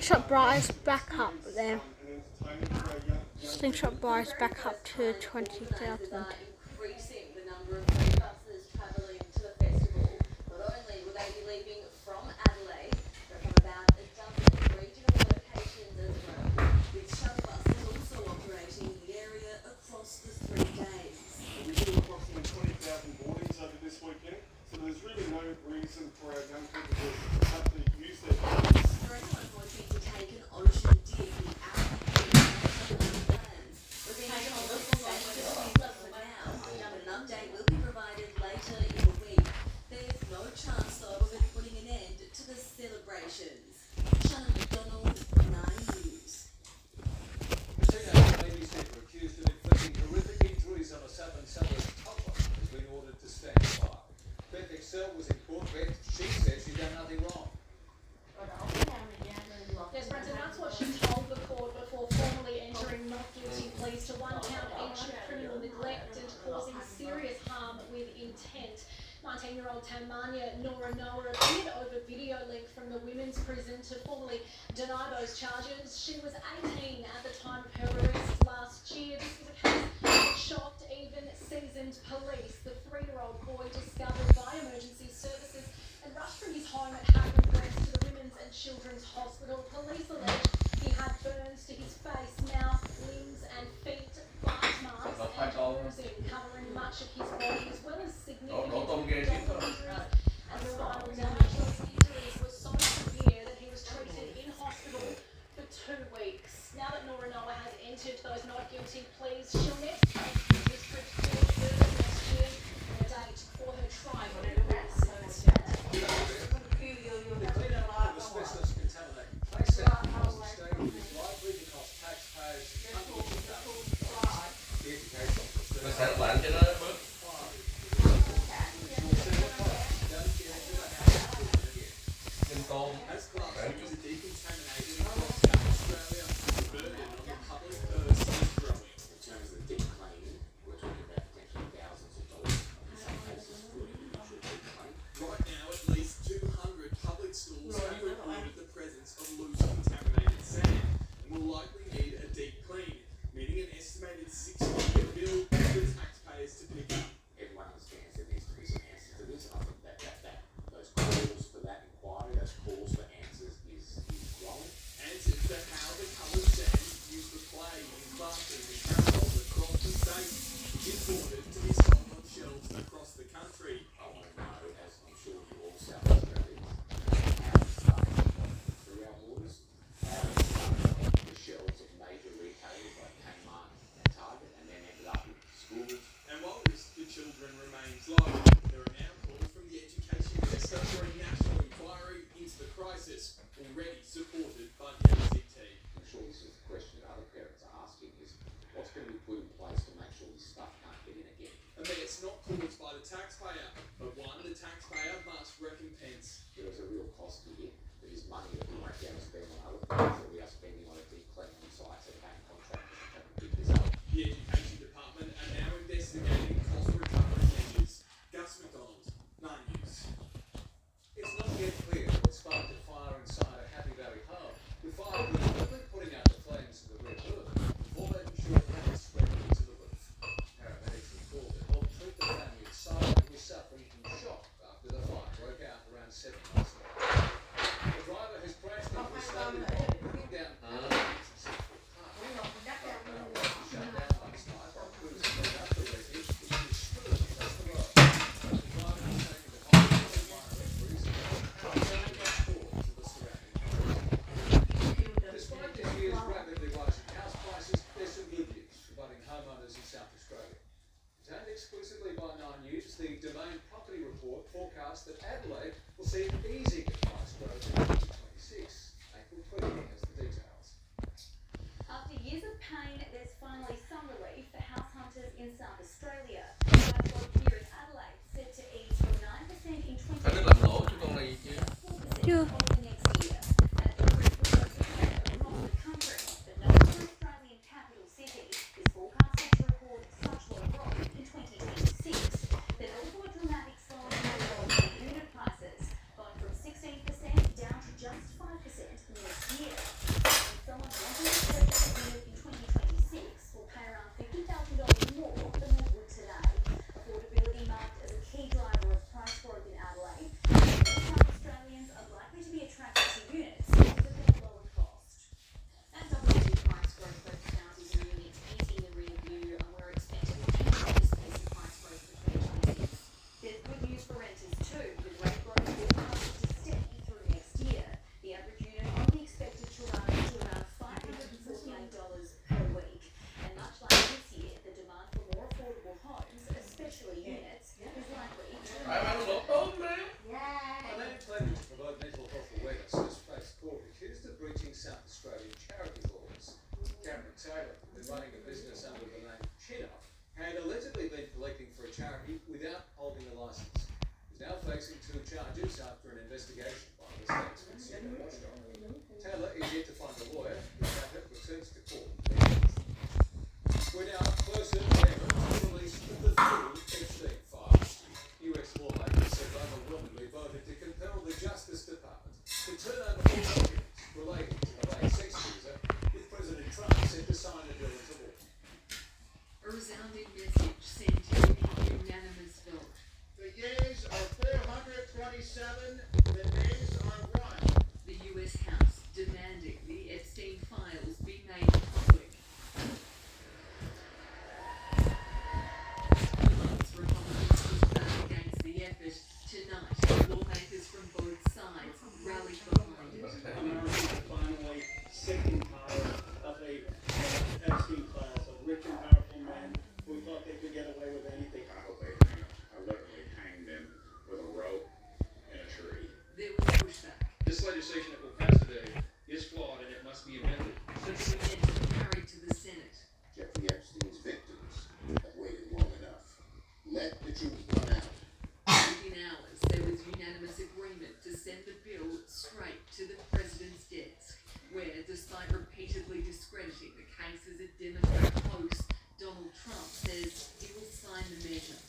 Slingshot Bryce back up there. Slingshot Bryce back up to 20,000. Increasing the number of free buses travelling to the festival. Not only will they be leaving from Adelaide, but from about a dozen regional locations as well, with shuttle buses also operating in the area across the 3 days. We do approximately 20,000 boardings over this weekend, so there's really no reason for our young people to have to use their buses. For anyone wanting to take an ocean dig out of plans, we're being told that for now, an update will be provided later in the week. There's no chance though of it putting an end to the celebrations. Shannon McDonald, 9 News. Teenage babysitter accused of inflicting horrific injuries on a southern suburb toddler has been ordered to stand trial. Beth Excel was in court. Beth, she says she's done nothing wrong. Yes, Brenton, that's what she told the court before formally entering not guilty pleas to 1 count each of criminal neglect and causing serious harm with intent. 19-year-old Tasmania Nora Noah appeared over video link from the women's prison to formally deny those charges. She was 18 at the time of her arrest last year. This was a case that shocked even seasoned police. The 3-year-old boy discovered by emergency services and rushed from his home at Hackney West to the Women's and Children's Hospital. Police allege he had burns to his face, mouth, limbs and feet, bite marks and bruising covering much of his body, as well as significant injuries and spinal damage. Those injuries were so severe that he was treated in hospital for 2 weeks. Now that Nora Noah has entered those not guilty pleas, she'll next take the district court early next year, and a date for her trial. The clean-up of asbestos contaminated place out across the state is likely to cost taxpayers hundreds of thousands of dollars. The education Mas saya belanja lah, Bang. Gentong. As classrooms are decontaminated across South Australia, the burden on the public purse is growing. In terms of the deep cleaning, we're talking about potentially thousands of dollars, in some cases for the individual deep clean. Right now, at least 200 public schools have reported the presence of loose contaminated sand and will likely need a deep clean, meaning an estimated $6 million bill for taxpayers to pick up. Everyone understands there needs to be some answers to this, and I think that those calls for that inquiry, those calls for answers is growing. Answers to how the coloured sand used for play in classrooms and households across the state is ordered to be sold on shelves across the country. I want to know, as I'm sure you all South Australians, how it's starting through our borders, how it's starting on the shelves of major retailers like Kmart and Target, and then ended up with schools. And while risk to children remains low, there are now calls from the Education Minister for a national inquiry into the crisis, already supported by the ACT. I'm sure this is the question that other parents are asking is, what's going to be put in place to make sure this stuff can't get in again? And that it's not caused by the taxpayer, but one, the taxpayer must recompense. There is a real cost here. There is money that we won't be able to spend on other things that we are spending on a deep cleaning sites and paying contractors to come and pick this up. The Education Department are now investigating cost recovery measures. Gus McDonald, 9 News. It's not yet clear what sparked a fire inside a Happy Valley home, with fire quickly putting out the flames of the red roof before making sure it hadn't spread into the roof. Paramedics were called to help treat the family inside who was suffering from shock after the fire broke out around 7 months ago. The driver has crashed into a stone wall, bringing down paramedics and 6-foot car. Shut down last night while crews cleaned up the wreckage, which was spilled across the road. The driver was taken to hospital with minor injuries and carried by force to the surrounding area. Despite this year's rapidly rising house prices, there's some good news for budding homeowners in South Australia. Presented exclusively by 9 News, the Domain Property Report forecasts that Adelaide will see an easing of price growth in 2026. April Tweedy has the details. After years of pain, there's finally some relief for house hunters in South Australia. Workload here in Adelaide set to ease from 9% in Phải rất làm lỗ chứ con này chứ. 4% over the next year. That increase will go across the country, but no Australian capital city is forecast to record such low growth in 2026. There's also a dramatic slowing in unit prices, going from 16% down to just 5% next year. two charges after an investigation by the state's consumer watchdog. Taylor is yet to find a lawyer. The matter returns to court. We're now closer than ever to the release of the full Epstein files. US lawmakers have overwhelmingly voted to compel the Justice Department to turn over all documents relating to the late sex abuser, with President Trump set to sign the bill into law. A resounding message sent in a unanimous vote. The yeas are 427, the nays are 1. The US House demanding the Epstein files be made public. Republicans pushed back against the effort. Tonight, lawmakers from both sides rallied behind it. Americans are finally sick and tired of a Epstein class of rich and powerful men who thought they could get away with anything. I hope they literally hang them with a rope in a tree. There was pushback. This legislation that will pass today is flawed and it must be amended. But the amendment carried to the Senate. Jeffrey Epstein's victims have waited long enough. Let the truth come out. Within hours, there was unanimous agreement to send the bill straight to the president's desk, where, despite repeatedly discrediting the case as a Democrat hoax, Donald Trump says he will sign the measure.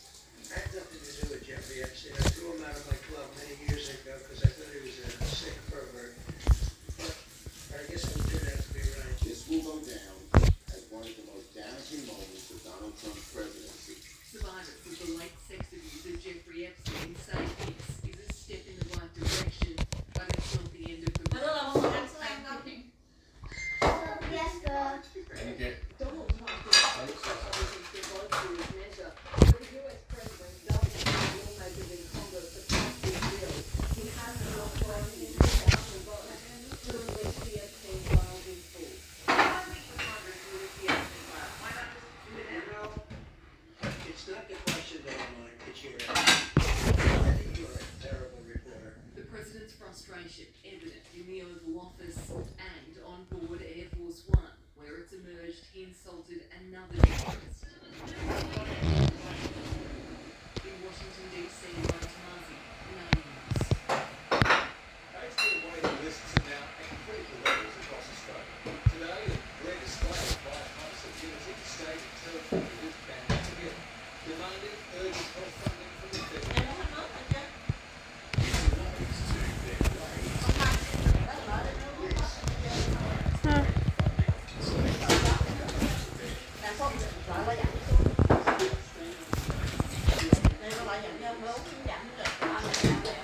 I had nothing to do with Jeffrey Epstein. I threw him out of my club many years ago because I thought he was a sick pervert. But I guess it turned out to be right. This will go down as one of the most damaging moments of Donald Trump's presidency. Survivors of the late sex abuser Jeffrey Epstein say this is a step in the right direction, but it's not the end of the road. Anh kia. Donald Trump is opposing to vote through his measure, but the US president doesn't have lawmakers in Congress to pass this bill. He has the authority to cast a vote to release the Epstein files in full. It's not the question that I mind, it's your I think you're a terrible reporter. The president's frustration evident in the Oval Office and on board Air Force One, where it's emerged he insulted another journalist. In Washington, D.C., Mike Muzzy, 9 News. Epstein waiting lists are now at critical levels across Australia. Today, the great display of bipartisan unity to state and territory leaders banded together, demanding urgent health funding from the federal government.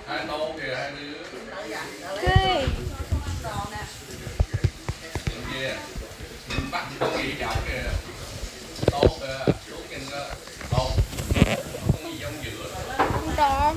Hai tô kìa, hai đứa. Okay. Bên kia. Bắt cái gì chậu kìa. Tốt kìa, tốt nhìn đó. Tốt. Không gì trong giữa. Không có.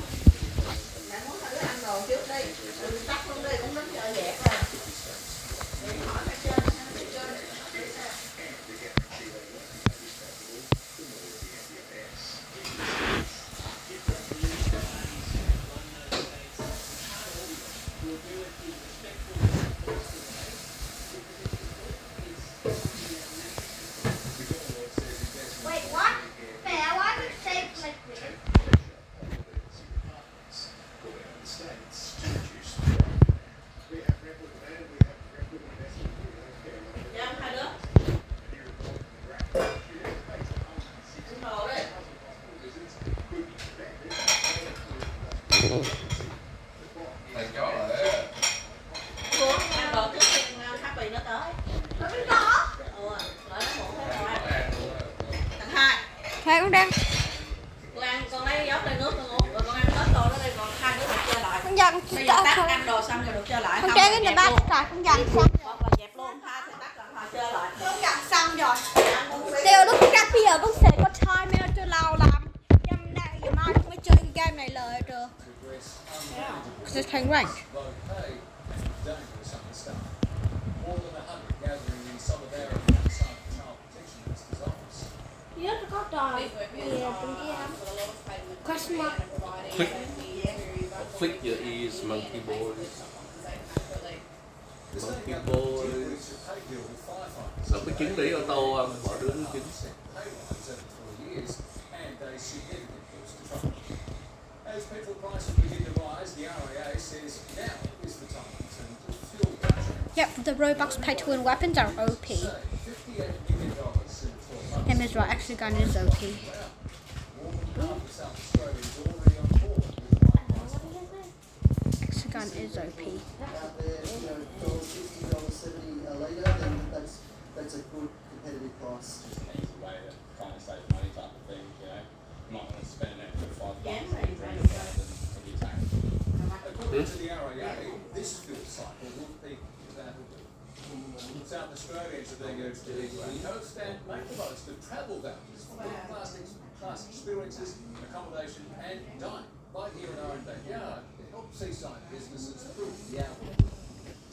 Wait, what? Mẹ, why did it say like this? Thằng chó lại. Hai con đang. Con lấy giót ly nước con uống, rồi con ăn hết đồ đó đây, còn 2 đứa được chơi lại. Con dần. Bây giờ tắt ăn đồ xong rồi được chơi lại. Con Không chơi là cái này dẹp ba luôn. trà con dần xong. Hoặc là dẹp luôn, tha thì tắt rồi chơi lại. Con dần xong rồi. Tiêu lúc chắc bây giờ con sẽ có timer cho lâu lắm. Hôm nay giờ mai con mới chơi cái game này lời được. Sẽ thành rank. Though pay is dangerous understaffed. More than 100 gathering in some of their outside the child protection minister's office. Nhớ có trò gì bên kia không? Question mark. Flick your ears, monkey boys. Monkey boys. Rồi cái trứng để ô tô không? Bỏ đứa trứng. Pay rise over 4 years and a significant boost to funding. As petrol prices begin to rise, as the RAA says, now is the time to fuel battery. Yep, the Roblox pay-to-win weapons are OP. $58 million in 4 months. Him as well, actually gun is OP. More than half of South Australia is already on board with one Extra gun is OP. Out there, you know, $60, $70 a litre, then that's a good competitive price. Just an easy way to kind of save money type of thing, you know. You might want to spend an extra $5 in your tank. According to the RAA, this fuel cycle will peak South Australians are being urged to equally host and make the most of travel vouchers for class experiences, accommodation and dining, right here in our own backyard, to help seaside businesses through the hour.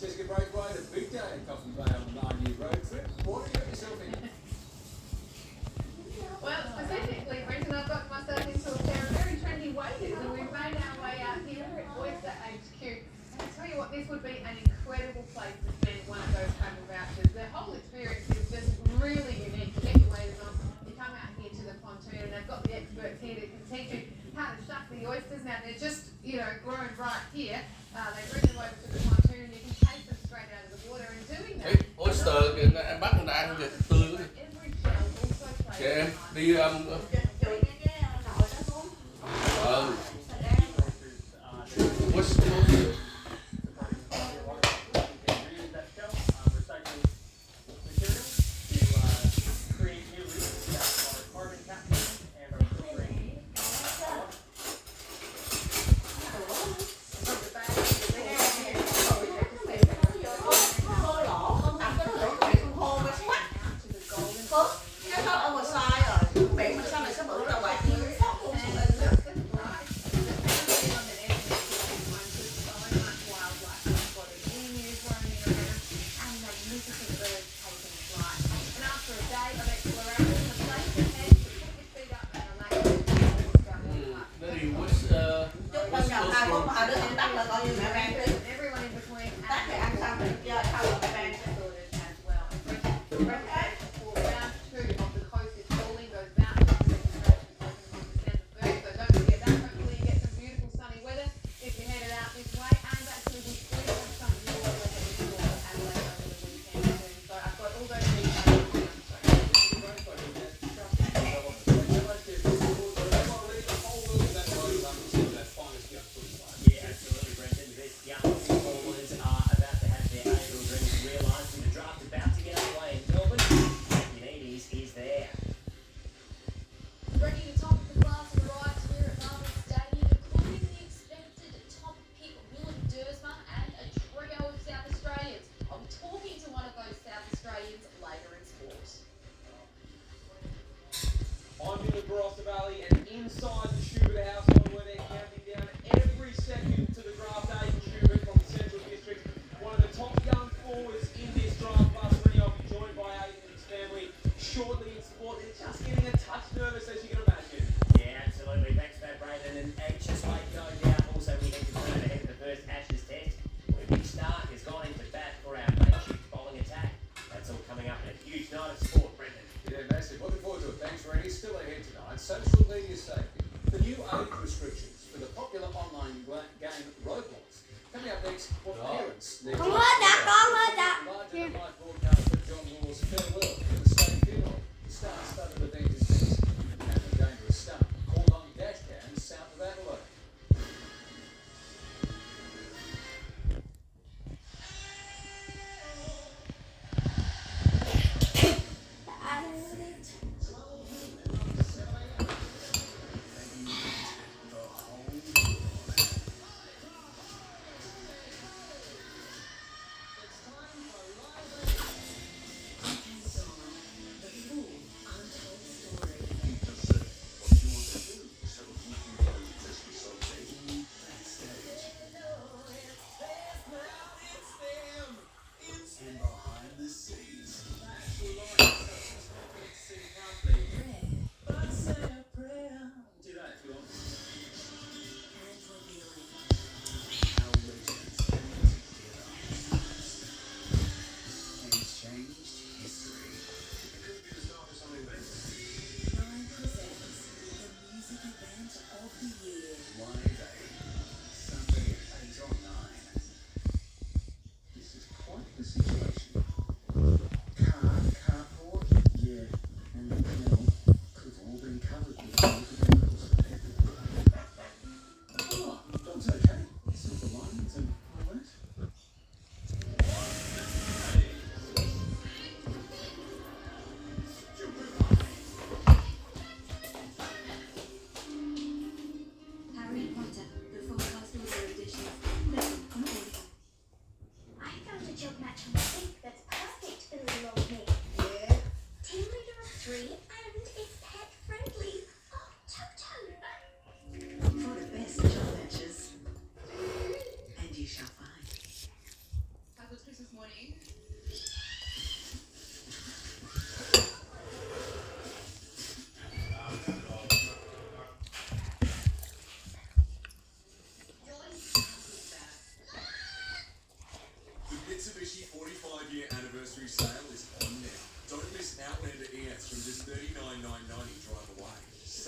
Jessica Braithwaite, a big day in Coffee Bay on a 9-year road trip. What do you get yourself in? Well, specifically, Brenton, I've got myself into a pair of very trendy waders, and we've made our way out here at Oyster HQ. And I tell you what, this would be an incredible place to spend one of those travel vouchers. The whole experience is just really unique. You get your waders on, you come out here to the pontoon, and they've got the experts here that can teach you how to shuck the oysters. Now, they're just, grown right here. They bring them over to the pontoon, and you can taste them straight out of the water. And doing that, Oyster kìa, em bắt người ta ăn kìa, tươi quá. every shell also plays Kìa em, a đi what's Cái đó ở ngoài sai rồi, biển mà sao mày sẽ bự ra quạt như everyone in between. tắt thì ăn xong rồi chơi thâu ở cái bàn. Round 2 of the coast is falling. Those vouchers registration open on December 1st. So don't forget that. Hopefully you get some beautiful sunny weather if you're headed out this way. And actually we do have some more weather in store for Adelaide over the weekend too. So I've got all those details down. Yeah, absolutely, Brendan. This young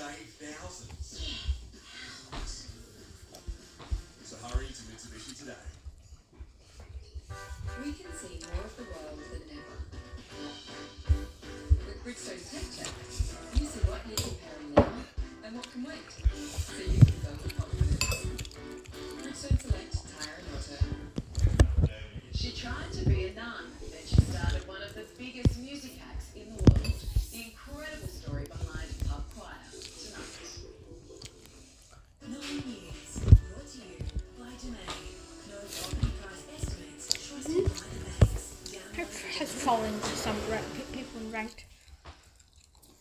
save thousands. So hurry to Mitsubishi today. We can see more of the world than ever. With Bridgestone Tech Check, you see what needs repairing now and what can wait, so you can go with confidence. Bridgestone Select Tire and Auto. She tried to be a nun, then she started one of the biggest music acts in the world. The incredible story behind Pub Choir tonight. 9 years, brought to you by Domain. No property price estimates trusted by the banks. Has fallen to some people ranked.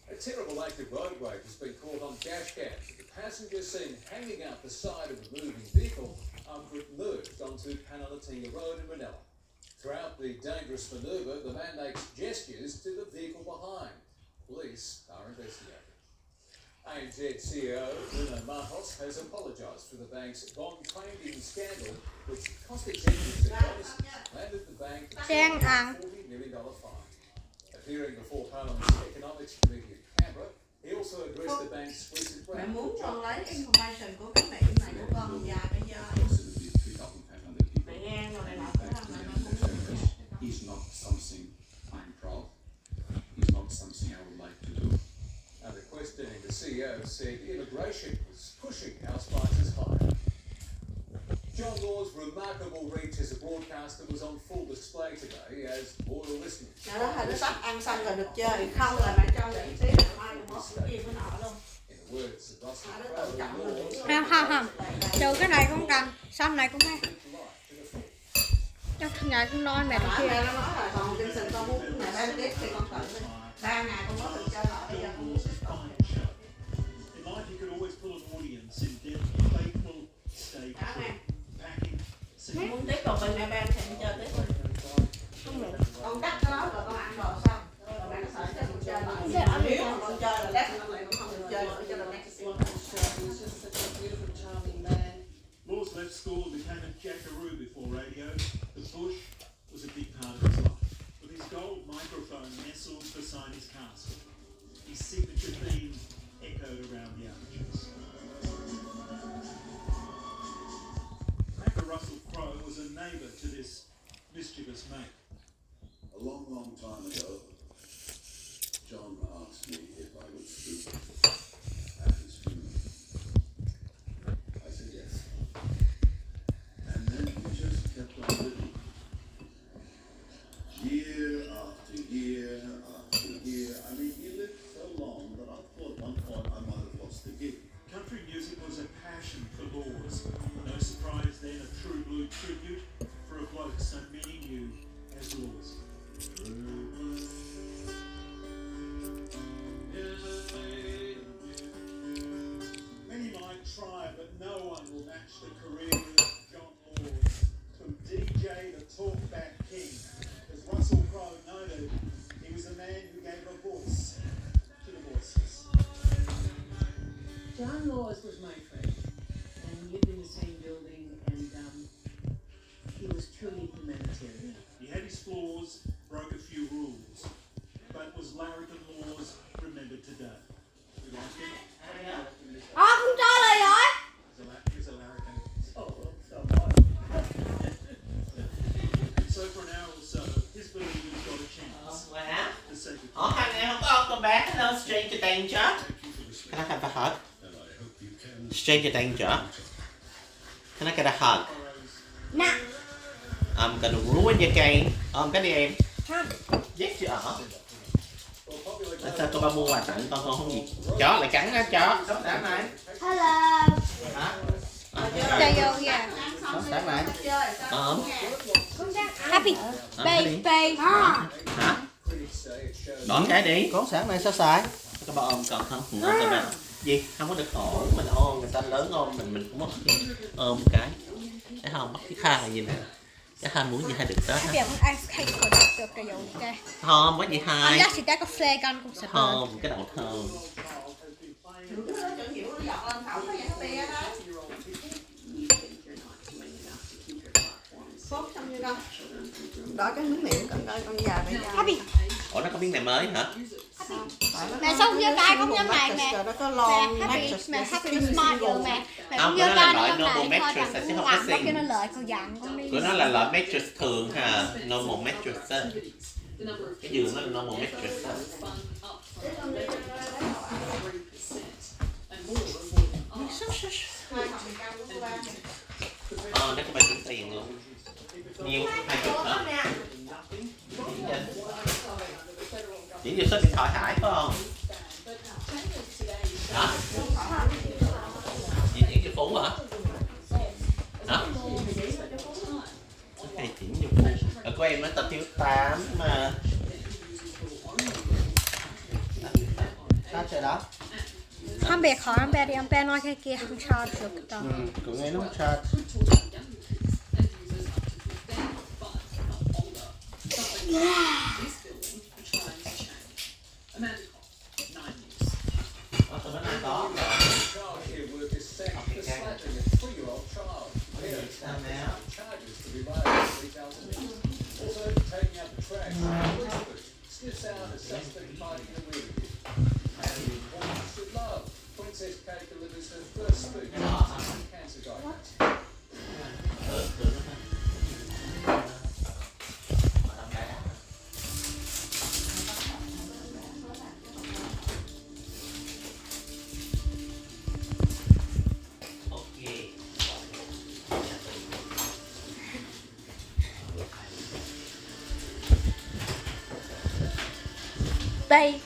A terrible act of road rage has been caught on dash cams. The passenger seen hanging out the side of a moving vehicle after it merged onto Panalatinga Road in Ranella. Throughout the dangerous manoeuvre, the man makes gestures to the vehicle behind. Police are investigating. ANZ CEO Bruno Martos has apologised for the bank's bond trading scandal, which cost executives their bonuses, landed the bank a $40 million fine. Appearing before Parliament's Economics Committee in Canberra, he also addressed the bank's recent Mẹ round muốn of con lấy jobs. information của cái mẹ này của con dài bây giờ. Mẹ nghe rồi này nọ cái đó mà nó không Is not something I'm proud. It's not something I would like to do. The questioning, the CEO said immigration was pushing house prices higher. John Law's remarkable reach as a broadcaster was on full display today as loyal listeners. Nó đó là nó sắp ăn xong rồi được chơi, không là mẹ cho nghỉ xíu, ngày mai cũng mất cái gì với nọ luôn. In the words of Russell Nó tự trọng Crowe, rồi. Không. Trừ cái này cũng cần, xong này cũng hay. Chắc ngày cũng nói mẹ Mẹ kia. nó nói là còn trên sân con muốn mẹ ban tiếp thì con tự đi. 3 ngày con mới được chơi lại, bây giờ con muốn tiếp tục. In life, you could always pull an audience in depth, faithful, stay packing. Con muốn tiếp tục bên mẹ ban thì con chơi tiếp thôi. Con cắt nó rồi con ăn đồ xong. Rồi mẹ nó sợ cho con chơi lại. Nếu mà con chơi là lát nữa mẹ cũng không được chơi nữa cho nên next year. Laws left school and became a jackaroo before radio. The bush was a big part of his life. With his gold microphone nestled beside his castle, his signature theme echoed around the arches. Macca Russell Crowe was a neighbour to this mischievous mate. A long, long time ago, John asked me if I would speak at his funeral. I said yes. And then he just kept on living. Year after year after year. I mean, he lived so long that I thought at one point I might have lost the gig. Country music was a passion for Laws. No surprise then, a true blue tribute for a bloke so many knew as Laws. Many might try, but no one will match the career of John Laws. From DJ to talkback king, as Russell Crowe noted, he was a man who gave a voice to the voiceless. John Laws was my friend, and we lived in the same building, and he was truly humanitarian. He had his flaws, broke a few rules, but was larrikin Laws remembered today? We like him? Không cho lời rồi. He's a larrikin. Oh, so much. So for an hour or so, his believers got a chance to say goodbye. Ở hai ngày không có con bé nó Stranger Danger. Can I have a hug? Stranger Danger. Can I get a hug? Nè. I'm gonna ruin your game. Cái đi em. Không. Yes you are. Sao tôi ba mua quà tặng con không gì? Chó lại cắn á chó. Sống sáng này. Hello. Hả? Chơi vô kìa. Sống sáng này. Happy baby. Hả? Đón cái đi. Con sáng nay sao xài? Các bạn ôm còn không? Không có bạn. Gì? Không có được ổn. Mình ôm người ta lớn ôm mình cũng mất ôm cái. Thấy không? Bắt cái kha gì nè. Cái hai muốn gì hai được đó. Bây giờ con ai hay còn được cái dụ kìa. Không, có gì hai. Anh dắt xịt cà phê con cũng sẽ không, cái đậu thơm. Đó cái miếng miệng con già bây giờ. Ủa nó có miếng này mới hả? Mẹ xong giơ tay không nhâm này mẹ. Nó có lon Mẹ happy with smart rồi mẹ. Mẹ không Không, giơ cái đó tay là nó loại nhâm này normal thôi mattress chẳng chứ không cũng có làm có xinh. cái nó lợi con dặn con đi. Của nó là loại mattress thường ha, normal mattress á. Cái giường nó là normal mattress á. Để các bạn tính tiền luôn. Nhiều 20 hả? Chỉ như số điện thoại Hải phải không? Hả? Chuyển cho Phú hả? Hả? Cái này chuyển cho Phú. Ở của em nó tao thiếu 8 mà. Sao trời đó? Không biết hỏi em bé đi, em bé nói cái kia không charge được đâu. Của nghe nó không charge. Childcare workers sacked for slapping a 3-year-old child. Parents now charges to be laid at $3,000. Also taking out the trash. Sniffs out a suspect hiding in a wheelchair. And important should love. Princess Kate delivers her first speech on cancer diagnosis. Đây